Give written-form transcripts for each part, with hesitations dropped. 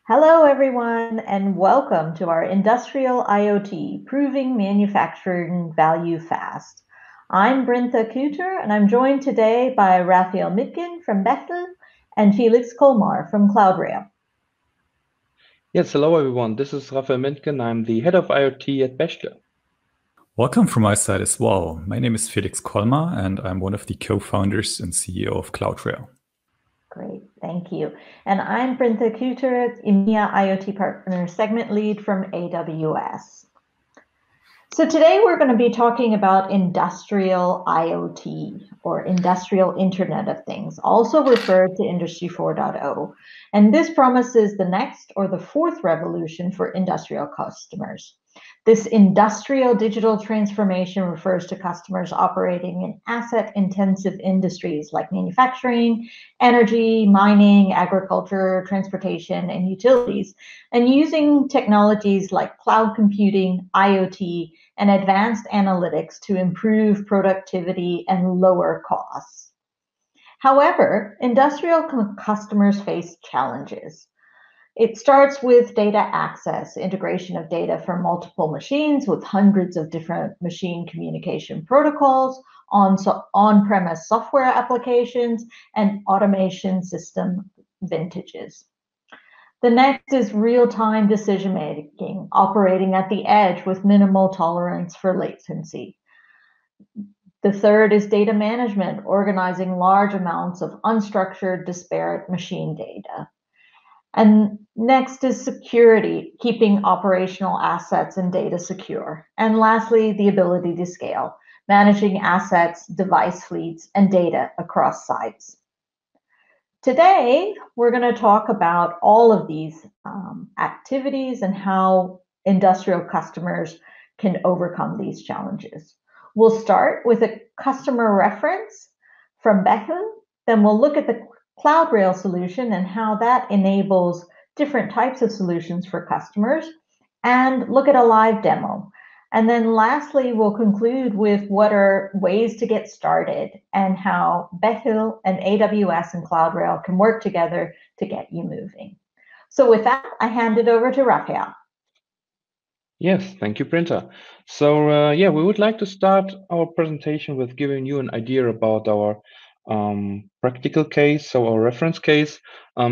Hello, everyone, and welcome to our Industrial IoT, Proving Manufacturing Value Fast. I'm Brinta Kuter, and I'm joined today by Raphael Mitkin from Bechtle and Felix Kolmar from CloudRail. Yes, hello everyone. This is Raphael Mitkin. I'm the head of IoT at Bechtle. Welcome from my side as well. My name is Felix Kolmar, and I'm one of the co-founders and CEO of CloudRail. Great, thank you. And I'm Brinta Kuter, EMEA IoT Partner Segment Lead from AWS. So today we're going to be talking about Industrial IoT, or Industrial Internet of Things, also referred to Industry 4.0. And this promises the next or the fourth revolution for industrial customers. This industrial digital transformation refers to customers operating in asset-intensive industries like manufacturing, energy, mining, agriculture, transportation, and utilities, and using technologies like cloud computing, IoT, and advanced analytics to improve productivity and lower costs. However, industrial customers face challenges. It starts with data access, integration of data from multiple machines with hundreds of different machine communication protocols, on-premise software applications, and automation system vintages. The next is real-time decision-making, operating at the edge with minimal tolerance for latency. The third is data management, organizing large amounts of unstructured, disparate machine data. And next is security, keeping operational assets and data secure. And lastly, the ability to scale, managing assets, device fleets, and data across sites. Today, we're going to talk about all of these activities and how industrial customers can overcome these challenges. We'll start with a customer reference from Bechtle, then we'll look at the CloudRail solution and how that enables different types of solutions for customers, and look at a live demo. And then lastly, we'll conclude with what are ways to get started and how Bechtle and AWS and CloudRail can work together to get you moving. So with that, I hand it over to Raphael. Yes, thank you, Brinta. So we would like to start our presentation with giving you an idea about our practical case, so our reference case,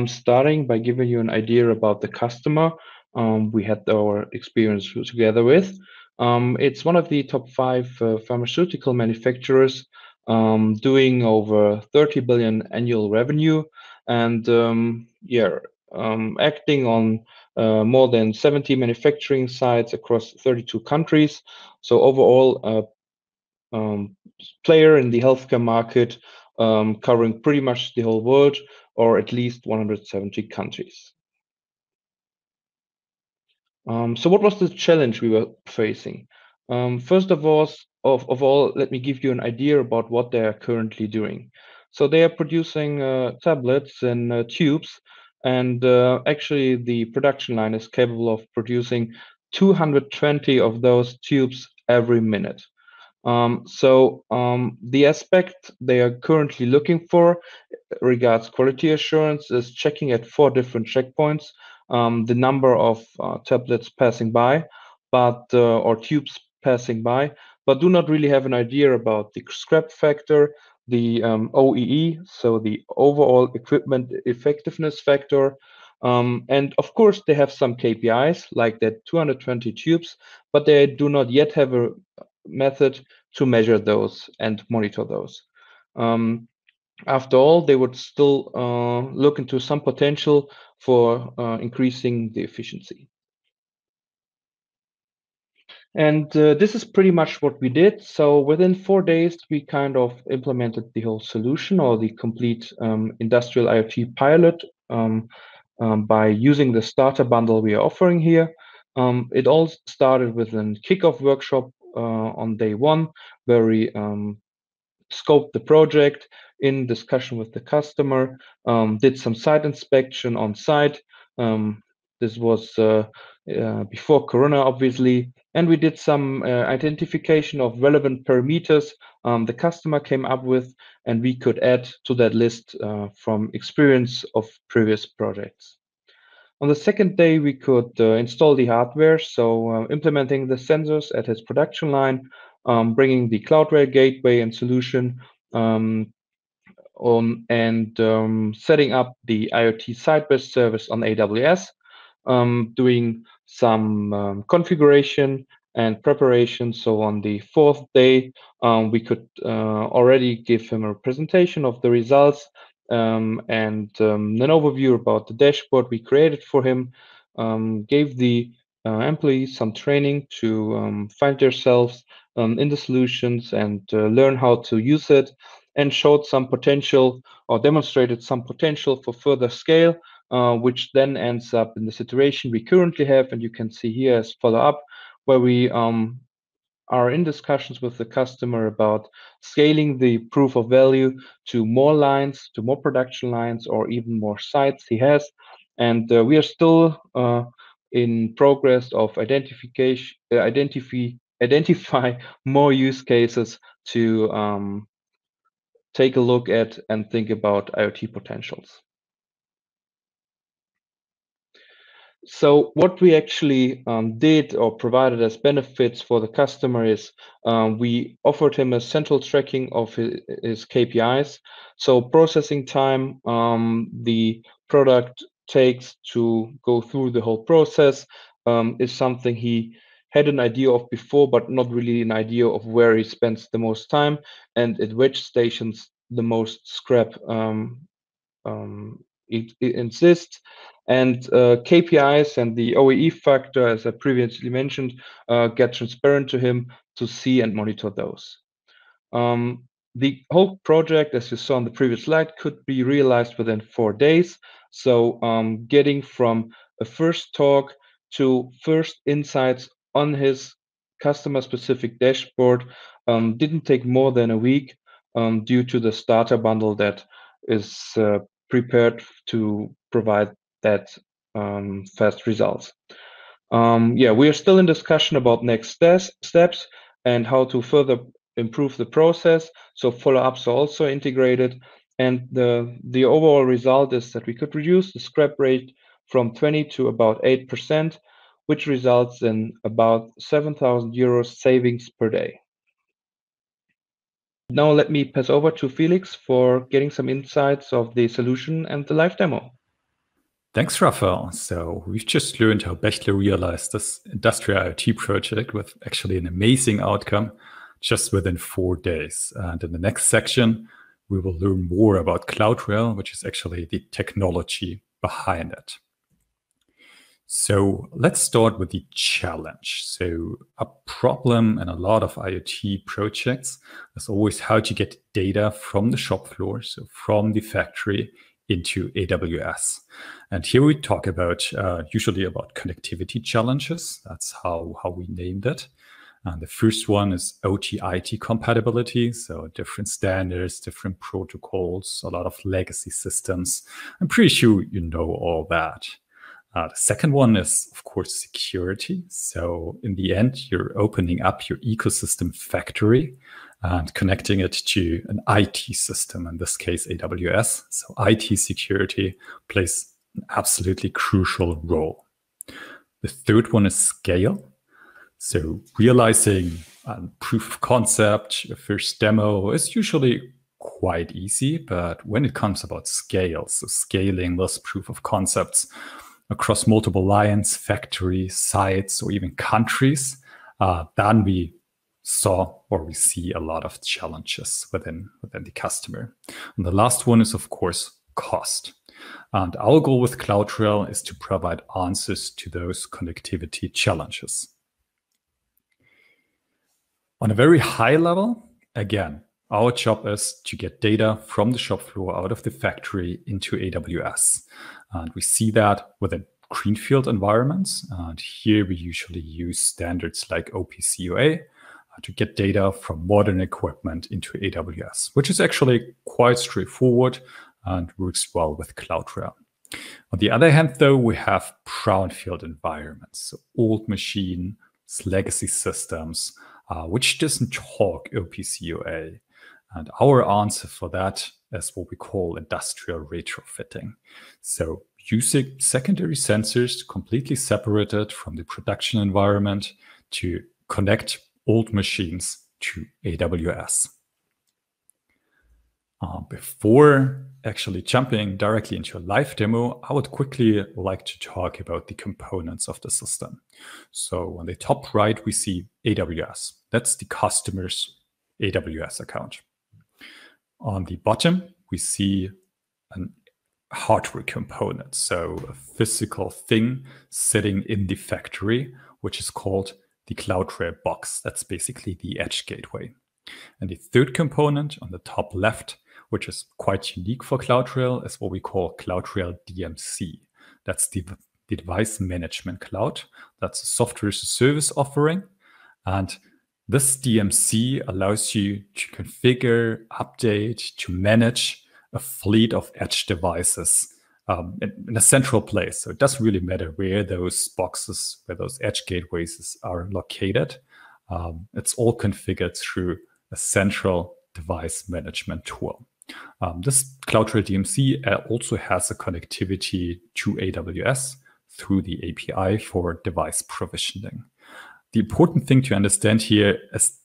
starting by giving you an idea about the customer we had our experience together with. It's one of the top 5 pharmaceutical manufacturers doing over 30 billion annual revenue, and acting on more than 70 manufacturing sites across 32 countries. So overall, player in the healthcare market, covering pretty much the whole world, or at least 170 countries. So what was the challenge we were facing? First of all, let me give you an idea about what they are currently doing. So they are producing tablets and tubes, and actually the production line is capable of producing 220 of those tubes every minute. The aspect they are currently looking for regards quality assurance is checking at 4 different checkpoints the number of tablets passing by, or tubes passing by, but do not really have an idea about the scrap factor, the OEE, so the overall equipment effectiveness factor, and of course they have some KPIs like that 220 tubes, but they do not yet have a method to measure those and monitor those. After all, they would still look into some potential for increasing the efficiency. And this is pretty much what we did. So within 4 days, we kind of implemented the whole solution, or the complete industrial IoT pilot, by using the starter bundle we are offering here. It all started with a kickoff workshop on day 1, where we scoped the project in discussion with the customer, did some site inspection on site, This was before Corona, obviously. And we did some identification of relevant parameters the customer came up with, and we could add to that list from experience of previous projects. On the second day, we could install the hardware, so implementing the sensors at his production line, bringing the CloudRail gateway and solution, setting up the IoT site-based service on AWS, doing some configuration and preparation. So on the fourth day, we could already give him a presentation of the results and an overview about the dashboard we created for him, gave the employees some training to find themselves in the solutions and learn how to use it, and showed some potential or demonstrated some potential for further scale, which then ends up in the situation we currently have. And you can see here as follow-up, where we are in discussions with the customer about scaling the proof of value to more lines, to more production lines, or even more sites he has. And we are still in progress of identify more use cases to take a look at and think about IoT potentials. So what we actually did or provided as benefits for the customer is we offered him a central tracking of his KPIs. So processing time the product takes to go through the whole process is something he had an idea of before, but not really an idea of where he spends the most time and at which stations the most scrap it insists. And KPIs and the OEE factor, as I previously mentioned, get transparent to him to see and monitor those. The whole project, as you saw on the previous slide, could be realized within 4 days. So getting from a first talk to first insights on his customer-specific dashboard didn't take more than a week due to the starter bundle that is prepared to provide that fast results. Yeah, we are still in discussion about next steps and how to further improve the process. So follow-ups are also integrated. And the overall result is that we could reduce the scrap rate from 20 to about 8%, which results in about 7,000 euros savings per day. Now let me pass over to Felix for getting some insights of the solution and the live demo. Thanks, Raphael. So we've just learned how Bechtle realized this industrial IoT project with actually an amazing outcome just within 4 days. And in the next section, we will learn more about CloudRail, which is actually the technology behind it. So let's start with the challenge. So a problem in a lot of IoT projects is always how to get data from the shop floor, so from the factory, into AWS. And here we talk about usually about connectivity challenges. That's how we named it. And the first one is OT-IT compatibility. So different standards, different protocols, a lot of legacy systems. I'm pretty sure you know all that. The second one is, of course, security. So in the end, you're opening up your ecosystem factory and connecting it to an IT system, in this case, AWS. So IT security plays an absolutely crucial role. The third one is scale. So realizing a proof of concept, a first demo is usually quite easy, but when it comes about scale, so scaling those proof of concepts across multiple lines, factories, sites, or even countries, then we see a lot of challenges within the customer. And the last one is, of course, cost. And our goal with CloudRail is to provide answers to those connectivity challenges. On a very high level, again, our job is to get data from the shop floor out of the factory into AWS. And we see that within greenfield environments. And here we usually use standards like OPC-UA to get data from modern equipment into AWS, which is actually quite straightforward and works well with CloudRail. On the other hand, though, we have brownfield environments, so old machine, legacy systems, which doesn't talk OPC UA. And our answer for that is what we call industrial retrofitting. So using secondary sensors completely separated from the production environment to connect old machines to AWS. Before actually jumping directly into a live demo, I would quickly like to talk about the components of the system. So on the top right, we see AWS. That's the customer's AWS account. On the bottom, we see a hardware component, so a physical thing sitting in the factory, which is called the CloudRail box. That's basically the edge gateway. And the third component on the top left, which is quite unique for CloudRail, is what we call CloudRail DMC. That's the device management cloud. That's a software as a service offering. And this DMC allows you to configure, update, to manage a fleet of edge devices in a central place. So it doesn't really matter where those boxes, where those edge gateways are located. It's all configured through a central device management tool. This CloudRail DMC also has a connectivity to AWS through the API for device provisioning. The important thing to understand here is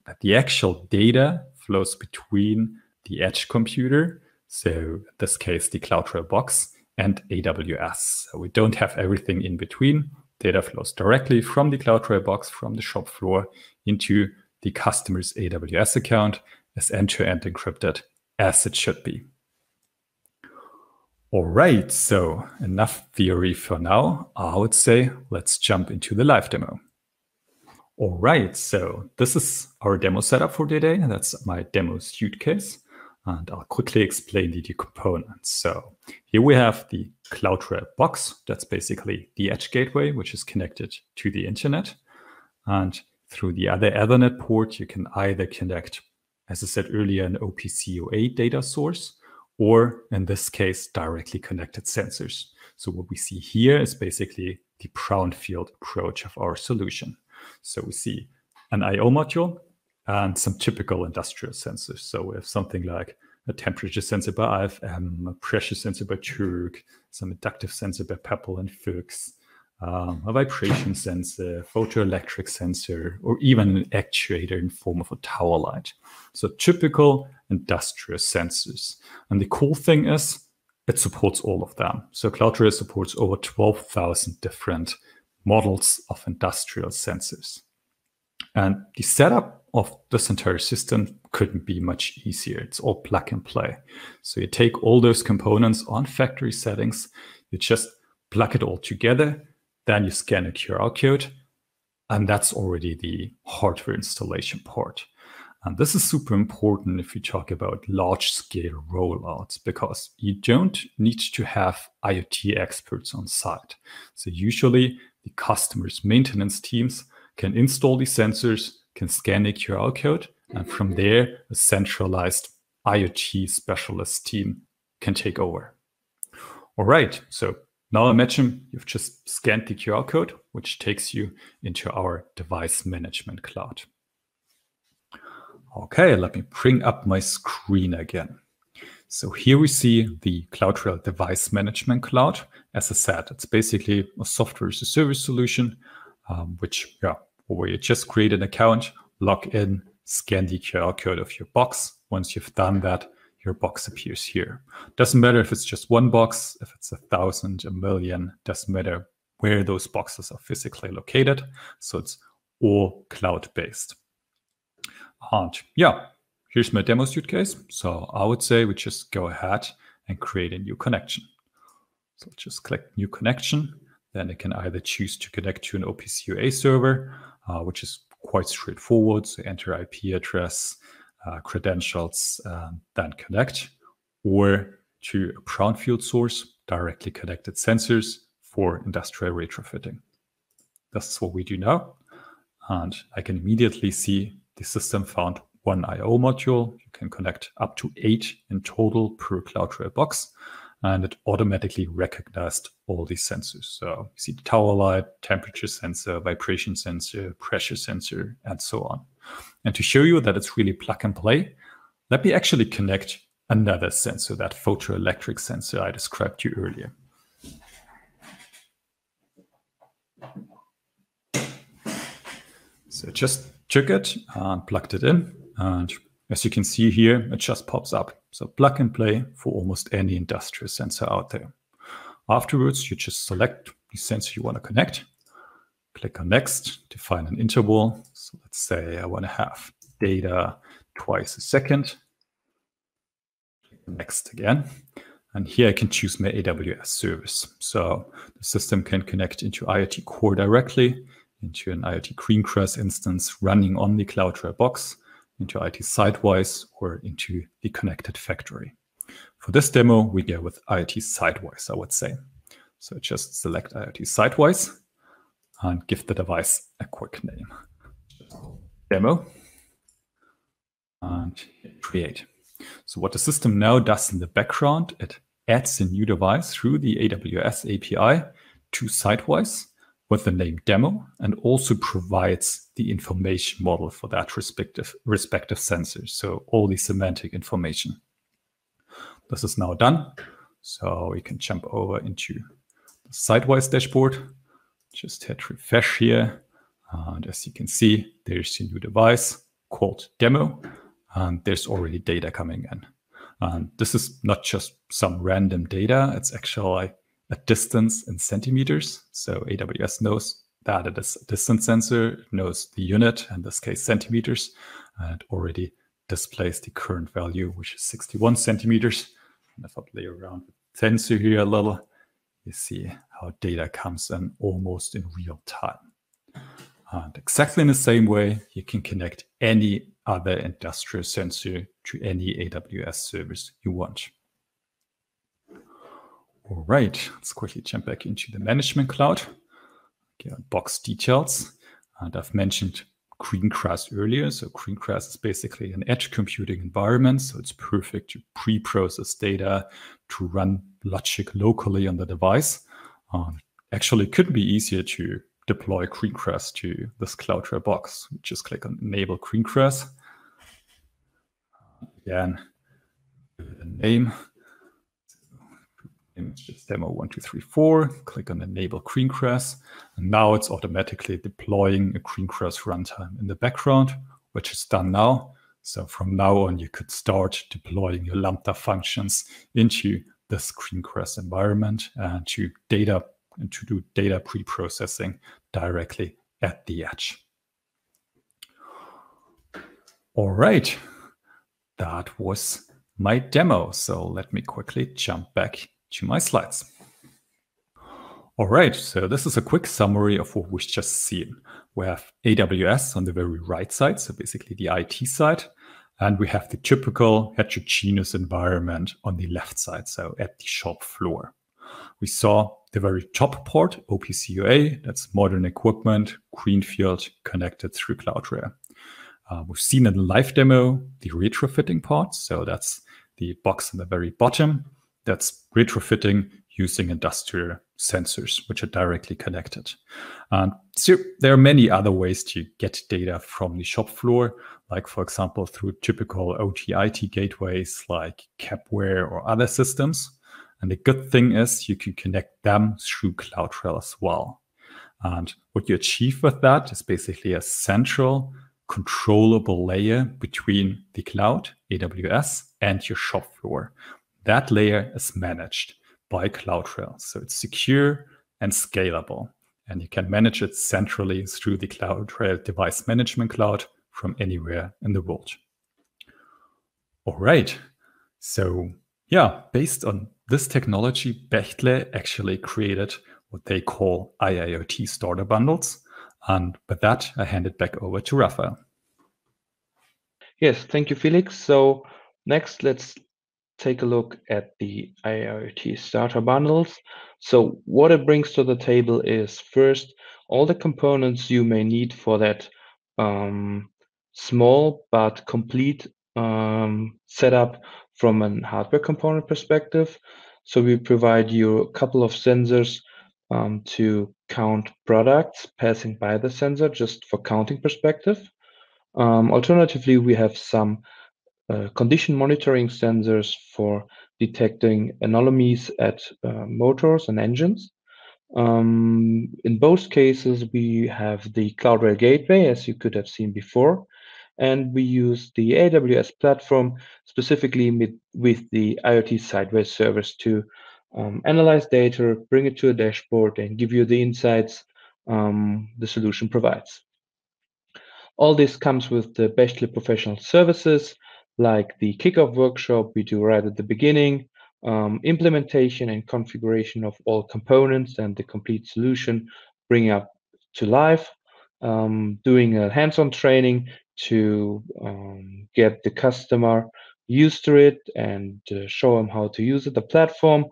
that the actual data flows between the edge computer, so in this case, the CloudRail box, and AWS. So we don't have everything in between. Data flows directly from the CloudRail box, from the shop floor, into the customer's AWS account as end-to-end encrypted as it should be. All right, so enough theory for now. I would say let's jump into the live demo. All right, so this is our demo setup for today. That's my demo use case. And I'll quickly explain the components. So here we have the CloudRail box. That's basically the edge gateway, which is connected to the internet. And through the other Ethernet port, you can either connect, as I said earlier, an OPC UA data source, or in this case, directly connected sensors. So what we see here is basically the brownfield approach of our solution. So we see an I/O module and some typical industrial sensors. So we have something like a temperature sensor by IFM, a pressure sensor by Turk, some inductive sensor by Bechtle and Fuchs, a vibration sensor, photoelectric sensor, or even an actuator in form of a tower light. So typical industrial sensors. And the cool thing is it supports all of them. So CloudRail supports over 12,000 different models of industrial sensors. And the setup of this entire system couldn't be much easier. It's all plug and play. So you take all those components on factory settings, you just plug it all together, then you scan a QR code, and that's already the hardware installation part. And this is super important if you talk about large-scale rollouts, because you don't need to have IoT experts on site. So usually the customer's maintenance teams can install the sensors, can scan a QR code, and from there, a centralized IoT specialist team can take over. All right, so now imagine you've just scanned the QR code, which takes you into our device management cloud. Okay, let me bring up my screen again. So here we see the CloudRail device management cloud. As I said, it's basically a software as a service solution, where you just create an account, log in, scan the QR code of your box. Once you've done that, your box appears here. Doesn't matter if it's just one box, if it's 1,000, 1,000,000, doesn't matter where those boxes are physically located. So it's all cloud-based. And yeah, here's my demo use case. So I would say we just go ahead and create a new connection. So just click new connection. Then I can either choose to connect to an OPC UA server, which is quite straightforward. So enter IP address, credentials, then connect, or to a brownfield source, directly connected sensors for industrial retrofitting. That's what we do now. And I can immediately see the system found one I/O module. You can connect up to 8 in total per CloudRail box. and it automatically recognized all these sensors. So you see the tower light, temperature sensor, vibration sensor, pressure sensor, and so on. And to show you that it's really plug and play, let me actually connect another sensor, that photoelectric sensor I described to you earlier. So just took it and plugged it in. And as you can see here, it just pops up. So plug and play for almost any industrial sensor out there. Afterwards, you just select the sensor you want to connect. Click on next to find an interval. So let's say I want to have data twice a second. Next again. And here I can choose my AWS service. So the system can connect into IoT Core directly, into an IoT Greengrass instance running on the CloudRail box, into IoT Sidewise, or into the connected factory. For this demo, we go with IoT Sidewise, I would say. So just select IoT Sidewise and give the device a quick name. Demo and hit create. So what the system now does in the background, it adds a new device through the AWS API to Sidewise with the name demo, and also provides the information model for that respective sensor. So all the semantic information. This is now done. So we can jump over into the Sidewise dashboard. Just hit refresh here. And as you can see, there's a new device called demo, and there's already data coming in. And this is not just some random data, it's actually a distance in centimeters. So AWS knows that it is a distance sensor, it knows the unit, in this case centimeters, and it already displays the current value, which is 61 centimeters. And if I play around with the sensor here a little, you see how data comes in almost in real time. And exactly in the same way, you can connect any other industrial sensor to any AWS service you want. All right, let's quickly jump back into the management cloud. Okay, box details. And I've mentioned Greengrass earlier. So Greengrass is basically an edge computing environment. So it's perfect to pre-process data, to run logic locally on the device. Actually, it could be easier to deploy Greengrass to this CloudRail box. Just click on Enable Greengrass. Again, give it a name. It's just demo 1234. Click on Enable Greengrass. And now it's automatically deploying a Greengrass runtime in the background, which is done now. So from now on, you could start deploying your Lambda functions into this Greengrass environment and to do data pre-processing directly at the edge. All right, that was my demo. So let me quickly jump back to my slides. All right, so this is a quick summary of what we've just seen. We have AWS on the very right side, so basically the IT side, and we have the typical heterogeneous environment on the left side, so at the shop floor. We saw the very top port, OPC-UA, that's modern equipment, greenfield, connected through CloudRail. We've seen in the live demo the retrofitting part, so that's the box on the very bottom. That's retrofitting using industrial sensors, which are directly connected. And so there are many other ways to get data from the shop floor, like, for example, through typical OT/IT gateways like Kepware or other systems. And the good thing is you can connect them through CloudRail as well. And what you achieve with that is basically a central controllable layer between the cloud, AWS, and your shop floor. That layer is managed by CloudRail. So it's secure and scalable. And you can manage it centrally through the CloudRail device management cloud from anywhere in the world. All right. So yeah, based on this technology, Bechtle actually created what they call IIoT Starter Bundles. And with that, I hand it back over to Raphael. Yes, thank you, Felix. So next, let's take a look at the IoT Starter Bundles. So what it brings to the table is, first, all the components you may need for that small but complete setup from a hardware component perspective. So we provide you a couple of sensors to count products passing by the sensor, just for counting perspective. Alternatively, we have some condition monitoring sensors for detecting anomalies at motors and engines. In both cases, we have the CloudRail gateway, as you could have seen before, and we use the AWS platform specifically with the IoT Sideways service to analyze data, bring it to a dashboard, and give you the insights the solution provides. All this comes with the Bechtle professional services, like the kickoff workshop we do right at the beginning, implementation and configuration of all components and the complete solution, bring up to life, doing a hands-on training to get the customer used to it and show them how to use it, the platform,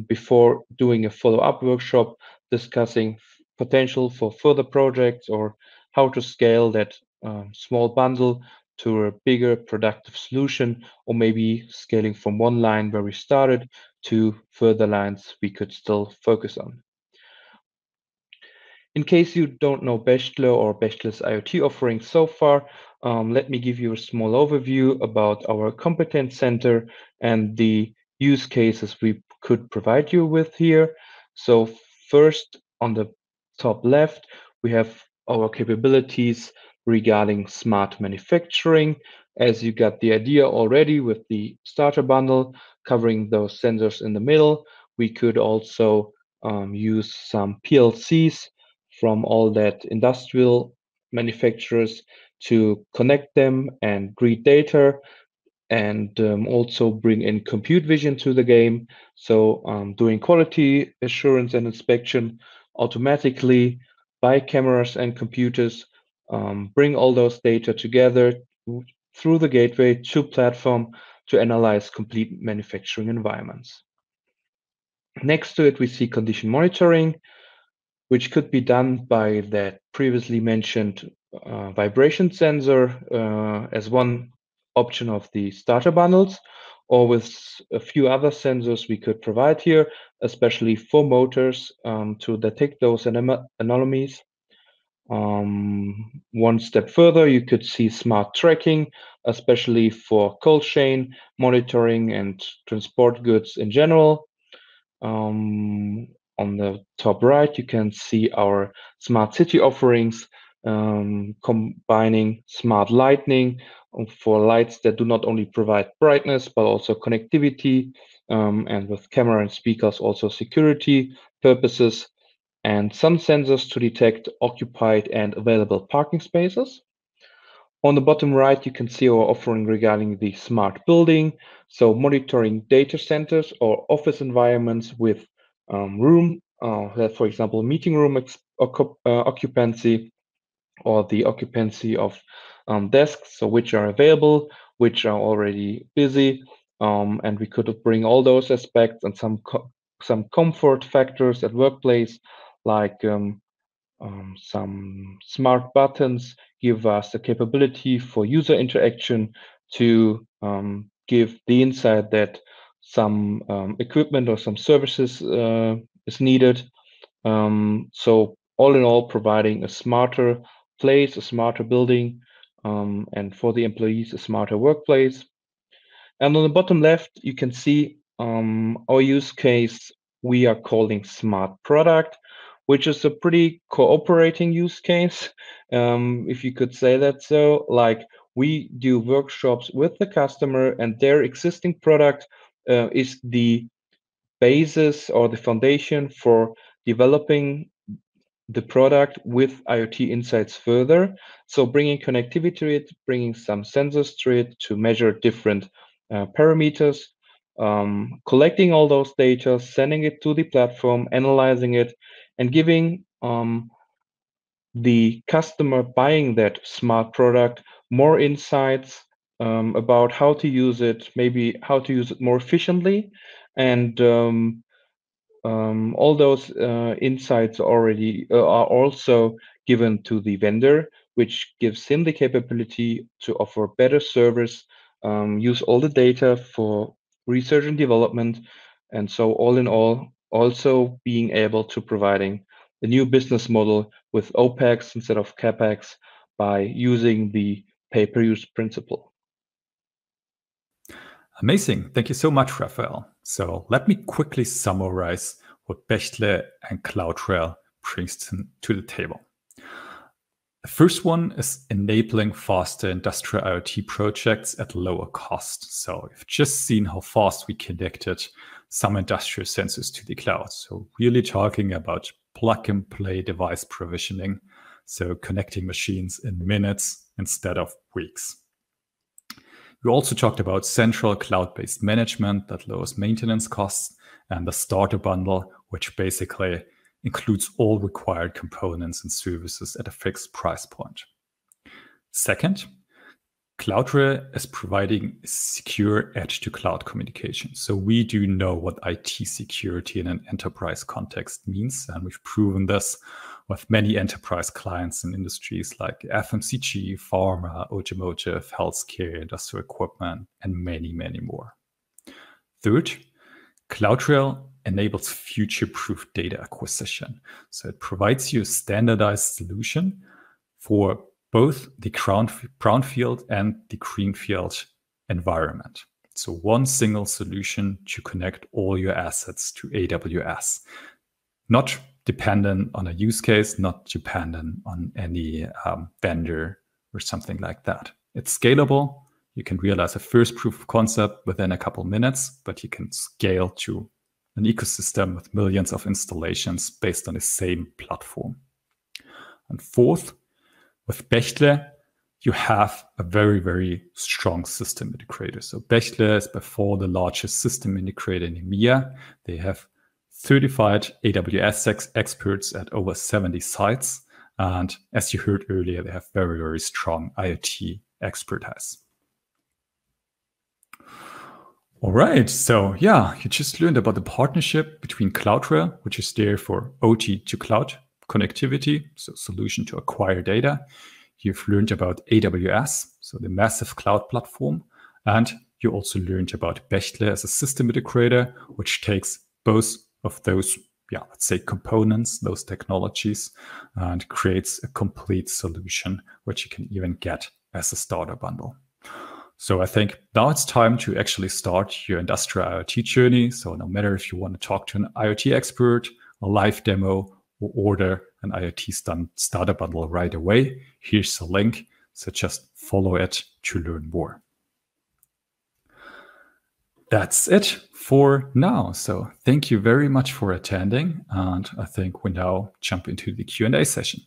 before doing a follow-up workshop discussing potential for further projects or how to scale that small bundle to a bigger productive solution, or maybe scaling from one line where we started to further lines we could still focus on. In case you don't know Bechtle or Bechtle's IoT offerings so far, let me give you a small overview about our competence center and the use cases we could provide you with here. So first, on the top left, we have our capabilities regarding smart manufacturing. As you got the idea already with the starter bundle covering those sensors in the middle, we could also use some PLCs from all that industrial manufacturers to connect them and read data, and also bring in compute vision to the game. So doing quality assurance and inspection automatically by cameras and computers, bring all those data together through the gateway to platform to analyze complete manufacturing environments. Next to it, we see condition monitoring, which could be done by that previously mentioned vibration sensor as one option of the starter bundles, or with a few other sensors we could provide here, especially for motors to detect those anomalies. One step further, you could see smart tracking, especially for cold chain monitoring and transport goods in general. On the top right, you can see our smart city offerings, combining smart lighting for lights that do not only provide brightness, but also connectivity, and with camera and speakers, also security purposes, and some sensors to detect occupied and available parking spaces. On the bottom right, you can see our offering regarding the smart building, so monitoring data centers or office environments with room, for example, meeting room occupancy, or the occupancy of desks, so which are available, which are already busy, and we could bring all those aspects and some comfort factors at workplace, like some smart buttons give us the capability for user interaction to give the insight that some equipment or some services is needed. So all in all, providing a smarter place, a smarter building, and for the employees, a smarter workplace. And on the bottom left, you can see our use case we are calling smart product, which is a pretty cooperating use case, if you could say that so. Like, we do workshops with the customer, and their existing product is the basis or the foundation for developing the product with IoT insights further. So bringing connectivity to it, bringing some sensors to it to measure different parameters, collecting all those data, sending it to the platform, analyzing it, and giving the customer buying that smart product more insights about how to use it, maybe how to use it more efficiently, and all those insights already are also given to the vendor, which gives him the capability to offer better service, use all the data for research and development, And so all in all, also being able to providing a new business model with OPEX instead of CAPEX by using the pay-per-use principle. Amazing. Thank you so much, Raphael. So let me quickly summarize what Bechtle and CloudRail brings to the table. The first one is enabling faster industrial IoT projects at lower cost. So we've just seen how fast we connected some industrial sensors to the cloud. So really talking about plug-and-play device provisioning. So connecting machines in minutes instead of weeks. We also talked about central cloud-based management that lowers maintenance costs, and the starter bundle, which basically includes all required components and services at a fixed price point. Second, CloudRail is providing secure edge-to-cloud communication. So we do know what IT security in an enterprise context means, and we've proven this with many enterprise clients in industries like FMCG, pharma, automotive, healthcare, industrial equipment, and many, many more. Third, CloudRail enables future-proof data acquisition. So it provides you a standardized solution for both the brownfield and the greenfield environment. So one single solution to connect all your assets to AWS. Not dependent on a use case, not dependent on any vendor or something like that. It's scalable. You can realize a first proof of concept within a couple minutes, but you can scale to an ecosystem with millions of installations based on the same platform. And fourth, with Bechtle, you have a very, very strong system integrator. So Bechtle is by far the largest system integrator in EMEA. They have certified AWS experts at over 70 sites. And as you heard earlier, they have very, very strong IoT expertise. All right, so yeah, you just learned about the partnership between CloudRail, which is there for OT to cloud connectivity, so solution to acquire data. You've learned about AWS, so the massive cloud platform. And you also learned about Bechtle as a system integrator, which takes both of those, let's say components, those technologies, and creates a complete solution, which you can even get as a starter bundle. So I think now it's time to actually start your industrial IoT journey. So no matter if you want to talk to an IoT expert, a live demo, or order an IoT starter bundle right away, here's the link. So just follow it to learn more. That's it for now. So thank you very much for attending. And I think we now jump into the Q&A session.